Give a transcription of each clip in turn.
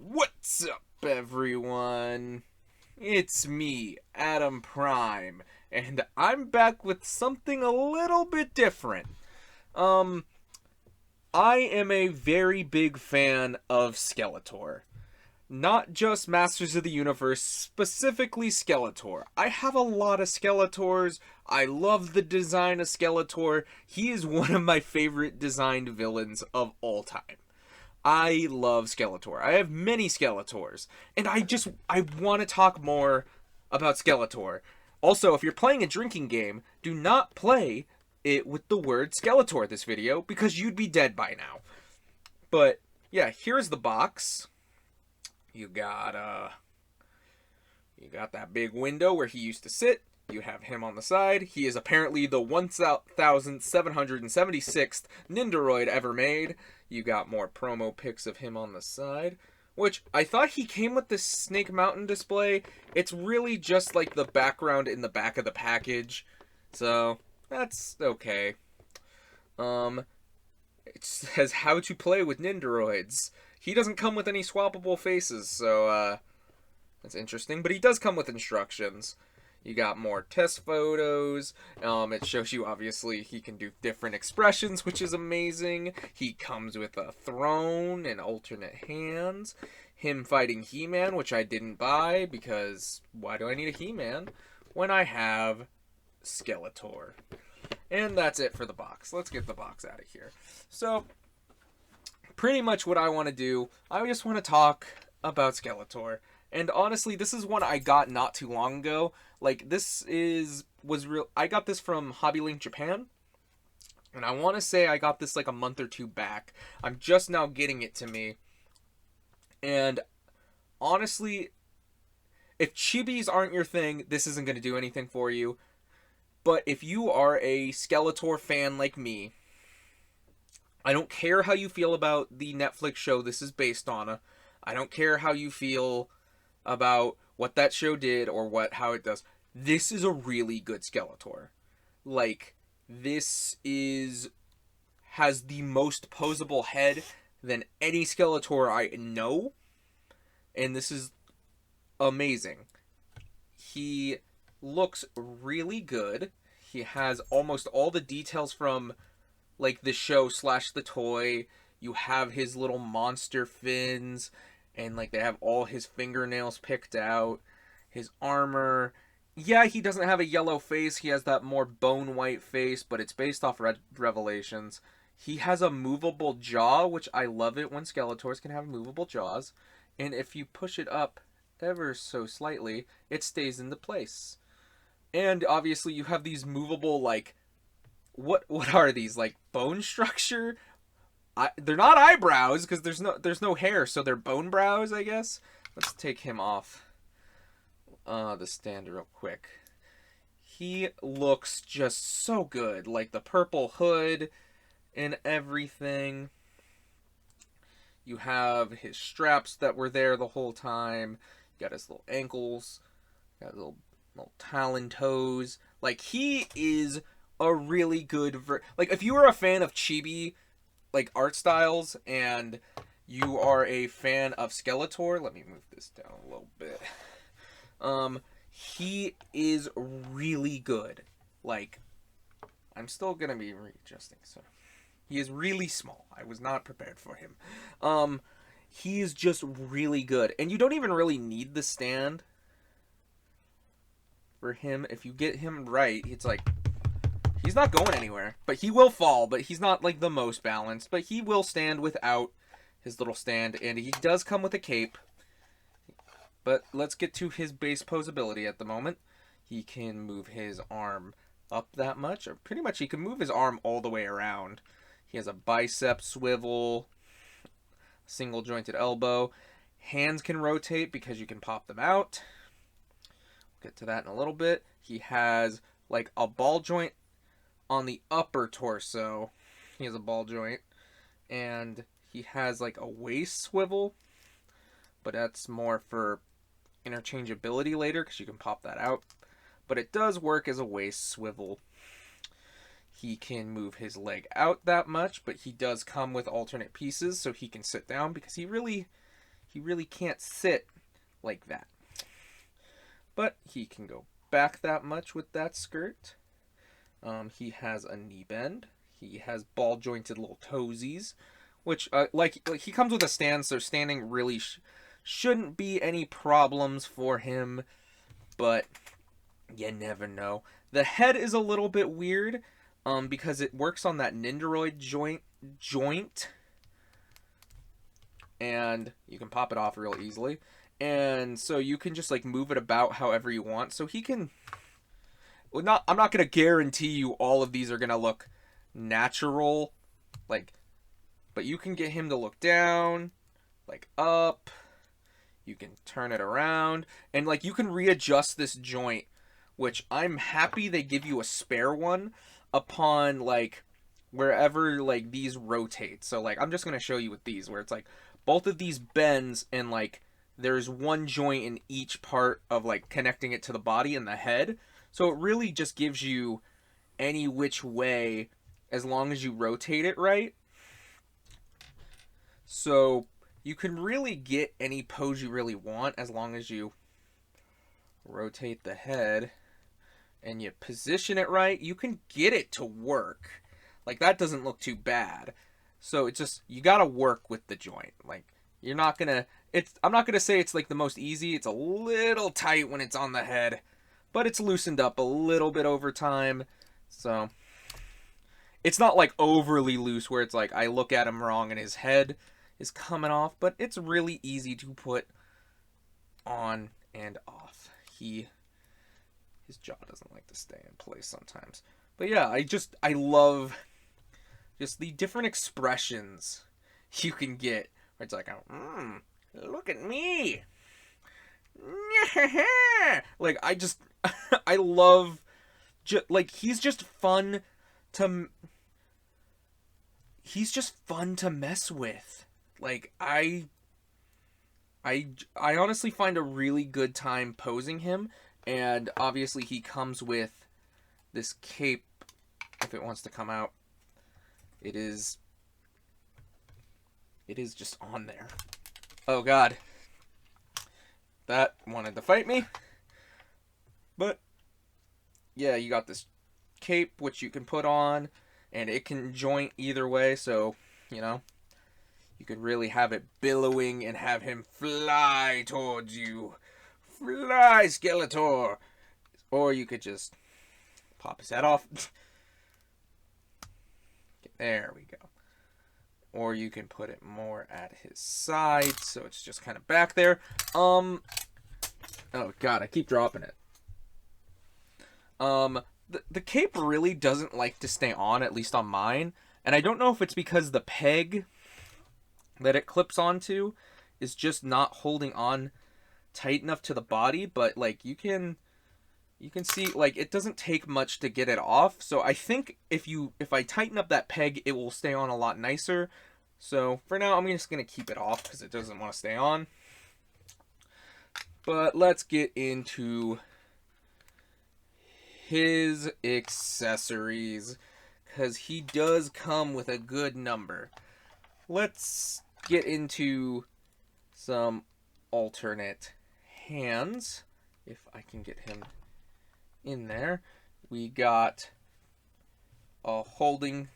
What's up, everyone? It's me, Adam Prime, and I'm back with something a little bit different. Um, I am a very big fan of Skeletor. Not just Masters of the Universe, specifically Skeletor. I have a lot of Skeletors. I love the design of Skeletor. He is one of my favorite designed villains of all time. I love Skeletor. I have many Skeletors, and I want to talk more about Skeletor. Also, if you're playing a drinking game, do not play it with the word Skeletor this video because you'd be dead by now. But yeah, here's the box. You got that big window where he used to sit. You have him on the side. He is apparently the 1776th Nendoroid ever made. You got more promo pics of him on the side, which I thought he came with this Snake Mountain display. It's really just like the background in the back of the package, so that's okay. It says how to play with Nendoroids. He doesn't come with any swappable faces, so that's interesting, but he does come with instructions. You got more test photos. It shows you, obviously, he can do different expressions, which is amazing. He comes with a throne and alternate hands. Him fighting He-Man, which I didn't buy, because why do I need a He-Man when I have Skeletor? And that's it for the box. Let's get the box out of here. So, pretty much what I want to do, I just want to talk about Skeletor. And honestly, this is one I got not too long ago. Like, was real. I got this from Hobby Link Japan, and I want to say I got this like a month or two back. I'm just now getting it to me. And honestly, if chibis aren't your thing, this isn't going to do anything for you. But if you are a Skeletor fan like me, I don't care how you feel about the Netflix show this is based on. I don't care how you feel about what that show did or how it does. This is a really good Skeletor. Like, has the most posable head than any Skeletor I know, and this is amazing. He looks really good. He has almost all the details from like the show / the toy. You have his little monster fins, and like they have all his fingernails picked out, his armor. Yeah, he doesn't have a yellow face. He has that more bone white face, but it's based off Revelations. He has a movable jaw, which I love it when Skeletors can have movable jaws. And if you push it up ever so slightly, it stays into place. And obviously you have these movable, like, what are these, like bone structure? They're not eyebrows because there's no hair, so they're bone brows, I guess. Let's take him off the stand real quick. He looks just so good, like the purple hood and everything. You have his straps that were there the whole time. You got his little ankles, got little talon toes. Like, he is a really good like, if you were a fan of chibi like art styles and you are a fan of Skeletor, let me move this down a little bit. He is really good. Like, I'm still gonna be readjusting, so he is really small. I was not prepared for him. He is just really good, and you don't even really need the stand for him. If you get him right, it's like, he's not going anywhere, but he will fall, but he's not like the most balanced, but he will stand without his little stand, and he does come with a cape. But let's get to his base posability at the moment. He can move his arm up that much, or pretty much he can move his arm all the way around. He has a bicep swivel, single jointed elbow. Hands can rotate because you can pop them out. We'll get to that in a little bit. He has like a ball joint on the upper torso. He has a ball joint, and he has like a waist swivel, but that's more for interchangeability later because you can pop that out. But it does work as a waist swivel. He can move his leg out that much, but he does come with alternate pieces so he can sit down because he he really can't sit like that. But he can go back that much with that skirt. He has a knee bend. He has ball jointed little toesies, which like he comes with a stand, so standing really shouldn't be any problems for him. But you never know. The head is a little bit weird, because it works on that Nendoroid joint, and you can pop it off real easily. And so you can just like move it about however you want. So he can. Well, I'm not gonna guarantee you all of these are gonna look natural, like, but you can get him to look down, like up. You can turn it around, and like you can readjust this joint, which I'm happy they give you a spare one upon like wherever like these rotate. So like I'm just gonna show you with these where it's like both of these bends, and like there's one joint in each part of like connecting it to the body and the head. So it really just gives you any which way as long as you rotate it right. So you can really get any pose you really want as long as you rotate the head and you position it right. You can get it to work. Like that doesn't look too bad. So it's just, you gotta work with the joint. Like you're not gonna, I'm not gonna say it's like the most easy. It's a little tight when it's on the head, but it's loosened up a little bit over time. So it's not like overly loose where it's like I look at him wrong and his head is coming off, but it's really easy to put on and off. His jaw doesn't like to stay in place sometimes. But yeah, I love just the different expressions you can get. Where it's like, look at me. Like I love, like he's just fun to mess with. Like I honestly find a really good time posing him, and obviously he comes with this cape if it wants to come out. It is just on there. Oh god. That wanted to fight me. But yeah, you got this cape which you can put on, and it can joint either way, so you know you could really have it billowing and have him fly towards you. Fly, Skeletor! Or you could just pop his head off. There we go. Or you can put it more at his side, so it's just kind of back there. Oh god, I keep dropping it. The cape really doesn't like to stay on, at least on mine. And I don't know if it's because the peg that it clips onto is just not holding on tight enough to the body, but like you can see like it doesn't take much to get it off. So I think if I tighten up that peg, it will stay on a lot nicer. So for now I'm just gonna keep it off because it doesn't want to stay on. But let's get into his accessories, because he does come with a good number. Let's get into some alternate hands, if I can get him in there. We got a holding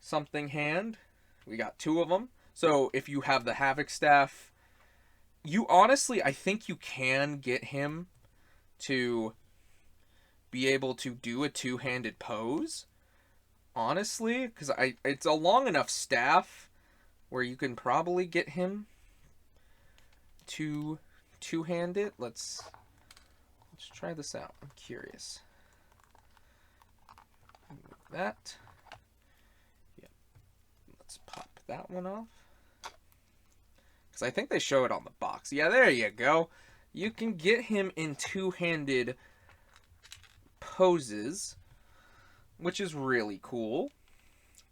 something hand. We got two of them. So if you have the Havoc staff, you honestly, I think you can get him to be able to do a two-handed pose. Honestly, because it's a long enough staff where you can probably get him to two-hand it. Let's try this out. I'm curious. Move that. Yeah. Let's pop that one off. Because I think they show it on the box. Yeah, there you go. You can get him in two-handed poses, which is really cool.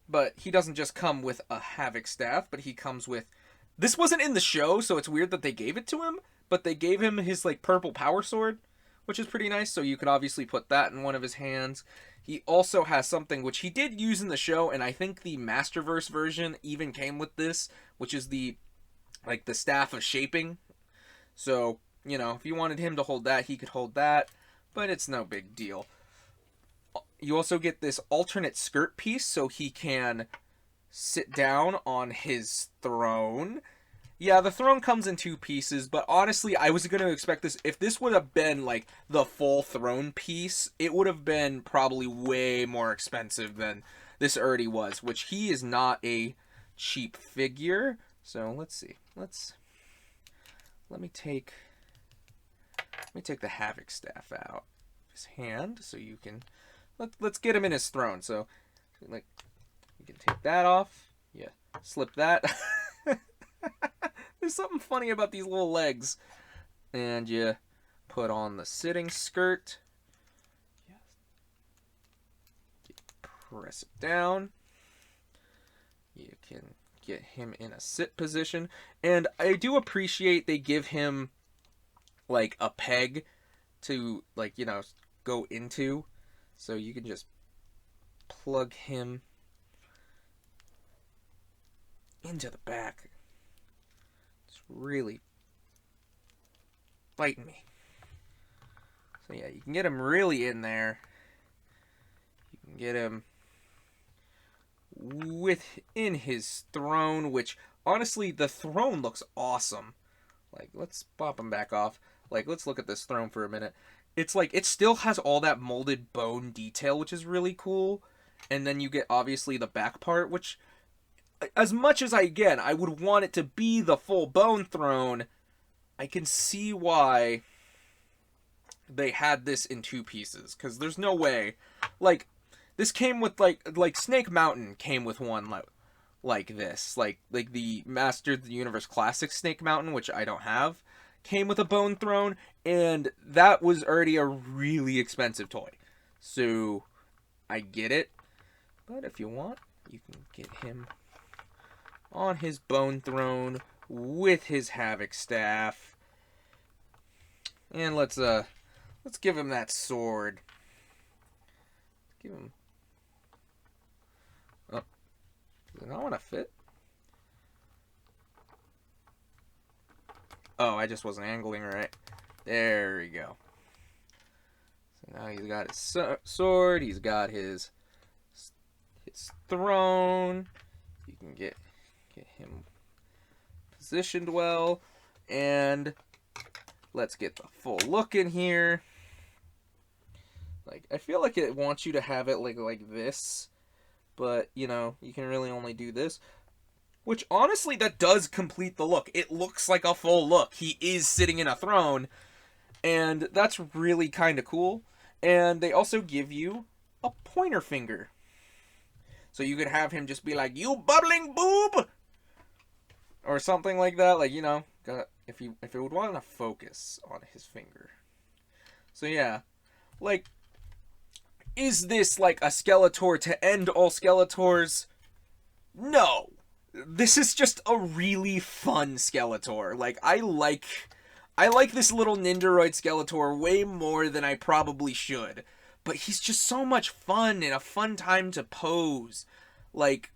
But he doesn't just come with a Havoc staff, but he comes with... This wasn't in the show, so it's weird that they gave it to him, but they gave him his like purple power sword, which is pretty nice, so you could obviously put that in one of his hands. He also has something which he did use in the show, and I think the Masterverse version even came with this, which is the like the staff of shaping. So, you know, if you wanted him to hold that, he could hold that, but it's no big deal. You also get this alternate skirt piece so he can sit down on his throne. Yeah, the throne comes in two pieces, but honestly, I was going to expect this. If this would have been like the full throne piece, it would have been probably way more expensive than this already was, which he is not a cheap figure. So let's see. Let me take the Havoc staff out of his hand so you can let's get him in his throne. So like you can take that off. Yeah, slip that. There's something funny about these little legs. And you put on the sitting skirt. Yes. You press it down. You can get him in a sit position. And I do appreciate they give him like a peg to like, you know, go into. So you can just plug him into the back. It's really biting me. So yeah, you can get him really in there. You can get him within his throne, which honestly, the throne looks awesome. Like, let's pop him back off. Like, let's look at this throne for a minute. It's like, it still has all that molded bone detail, which is really cool. And then you get, obviously, the back part, which, as much as I would want it to be the full bone throne, I can see why they had this in two pieces. Because there's no way. Like, this came with, like Snake Mountain came with one, like this. Like the Master of the Universe Classic Snake Mountain, which I don't have, came with a bone throne, and that was already a really expensive toy. So, I get it. But if you want, you can get him on his bone throne with his Havoc staff. And let's give him that sword. Give him. Oh, does it not want to fit? Oh, I just wasn't angling right. There we go. So now he's got his sword. He's got his throne. You can get him positioned well, and let's get the full look in here. Like, I feel like it wants you to have it like this, but you know, you can really only do this. Which honestly, that does complete the look. It looks like a full look. He is sitting in a throne, and that's really kind of cool. And they also give you a pointer finger. So you could have him just be like, "You bubbling boob!" Or something like that. Like, you know, if it would want to focus on his finger. So yeah, like, is this like a Skeletor to end all Skeletors? No. This is just a really fun Skeletor. Like, I like this little Nendoroid Skeletor way more than I probably should. But he's just so much fun and a fun time to pose. Like,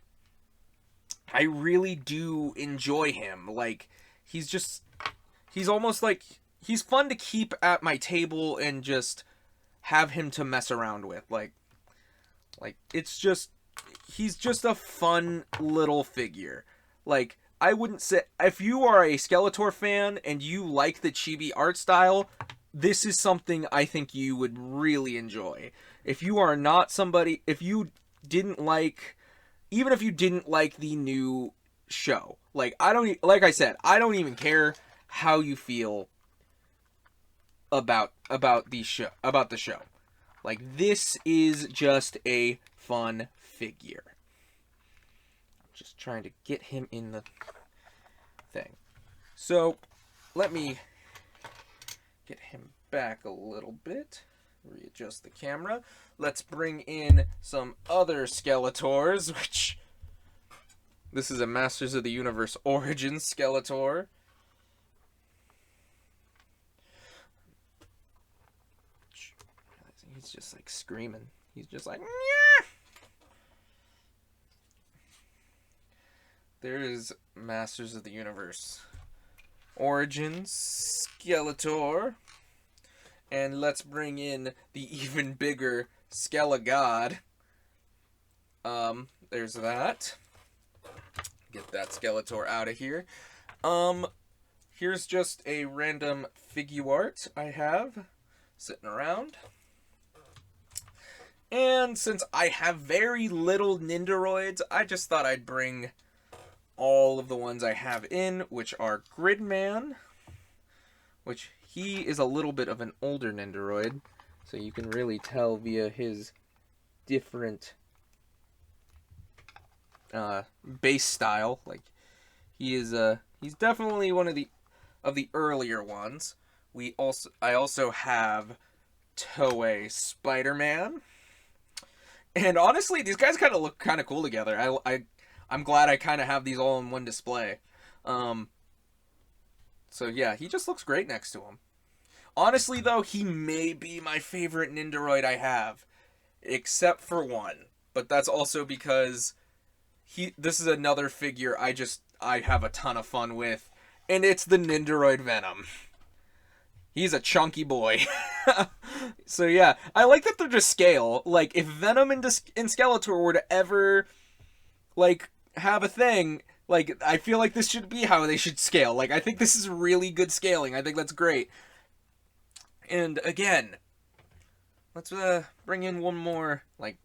I really do enjoy him. Like, he's almost like, he's fun to keep at my table and just have him to mess around with. Like it's just, he's just a fun little figure. Like, I wouldn't say, if you are a Skeletor fan and you like the chibi art style, this is something I think you would really enjoy. If you are not somebody, if you didn't like, even if you didn't like the new show, like I said, I don't even care how you feel about the show. Like, this is just a fun figure. I'm just trying to get him in the thing. So, let me get him back a little bit. Readjust the camera. Let's bring in some other Skeletors, which, this is a Masters of the Universe Origins Skeletor. He's just like screaming. He's just like, "Nyah!" There is Masters of the Universe Origins Skeletor. And let's bring in the even bigger Skelegod. There's that. Get that Skeletor out of here. Here's just a random Figuart I have sitting around. And since I have very little Nendoroids, I just thought I'd bring all of the ones I have in, which are Gridman, which he is a little bit of an older Nendoroid, so you can really tell via his different base style. Like, he's definitely one of the earlier ones. I also have Toei Spider-Man. And honestly, these guys kind of look kind of cool together. I'm glad I kind of have these all in one display. So yeah, he just looks great next to him. Honestly, though, he may be my favorite Nendoroid I have, except for one. But that's also because this is another figure I have a ton of fun with, and it's the Nendoroid Venom. He's a chunky boy. So yeah, I like that they're just scale. Like, if Venom and Skeletor were to ever, like, have a thing, like, I feel like this should be how they should scale. Like, I think this is really good scaling. I think that's great. And again, let's bring in one more. Like,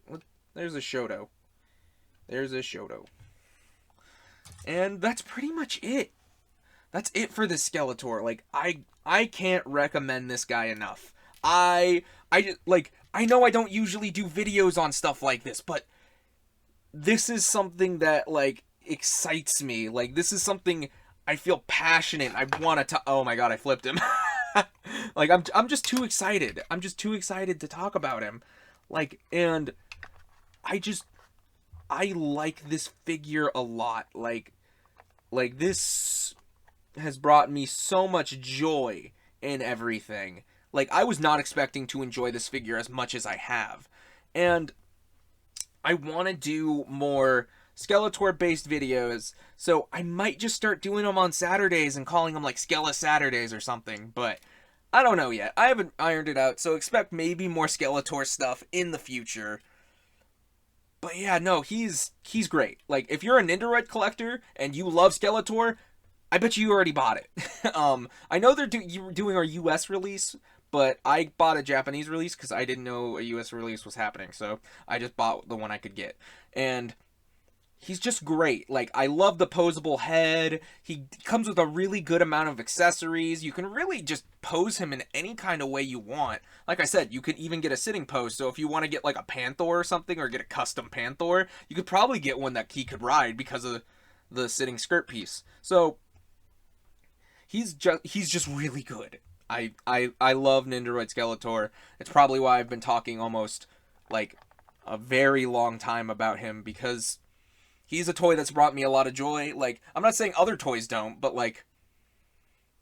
there's a Shoto. There's a Shoto. And that's pretty much it. That's it for this Skeletor. Like, I can't recommend this guy enough. I know I don't usually do videos on stuff like this, but this is something that, like, excites me. Like, this is something I feel passionate. I want to oh my god, I flipped him. Like, I'm just too excited. I'm just too excited to talk about him. Like, and I like this figure a lot. Like this has brought me so much joy in everything. Like, I was not expecting to enjoy this figure as much as I have. And I want to do more Skeletor-based videos, so I might just start doing them on Saturdays and calling them, like, Skele Saturdays or something, but I don't know yet. I haven't ironed it out, so expect maybe more Skeletor stuff in the future. But yeah, no, he's great. Like, if you're a Nendoroid collector and you love Skeletor, I bet you already bought it. I know they're doing our US release, but I bought a Japanese release because I didn't know a US release was happening, so I just bought the one I could get. And he's just great. Like, I love the posable head. He comes with a really good amount of accessories. You can really just pose him in any kind of way you want. Like I said, you could even get a sitting pose, so if you want to get, like, a Panther or something, or get a custom Panther, you could probably get one that he could ride because of the sitting skirt piece. So he's just really good. I love Nendoroid Skeletor. It's probably why I've been talking almost, like, a very long time about him, because he's a toy that's brought me a lot of joy. Like, I'm not saying other toys don't, but, like,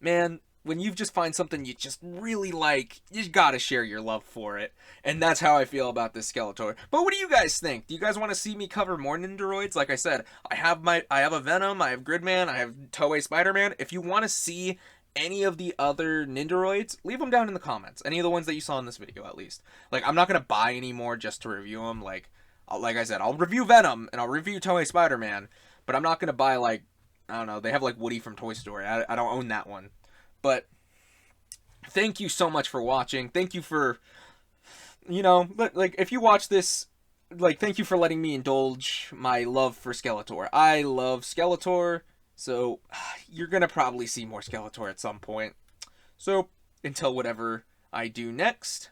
man, when you just find something you just really like, you gotta share your love for it. And that's how I feel about this Skeletor. But what do you guys think? Do you guys want to see me cover more Nendoroids? Like I said, I have a Venom, I have Gridman, I have Toei Spider-Man. If you want to see any of the other Nendoroids, leave them down in the comments. Any of the ones that you saw in this video, at least. Like, I'm not gonna buy any more just to review them. Like I said, I'll review Venom, and I'll review Toei Spider-Man, but I'm not going to buy, like, I don't know, they have, like, Woody from Toy Story. I don't own that one. But thank you so much for watching. Thank you for, you know, like, if you watch this, like, thank you for letting me indulge my love for Skeletor. I love Skeletor, so you're going to probably see more Skeletor at some point. So, until whatever I do next,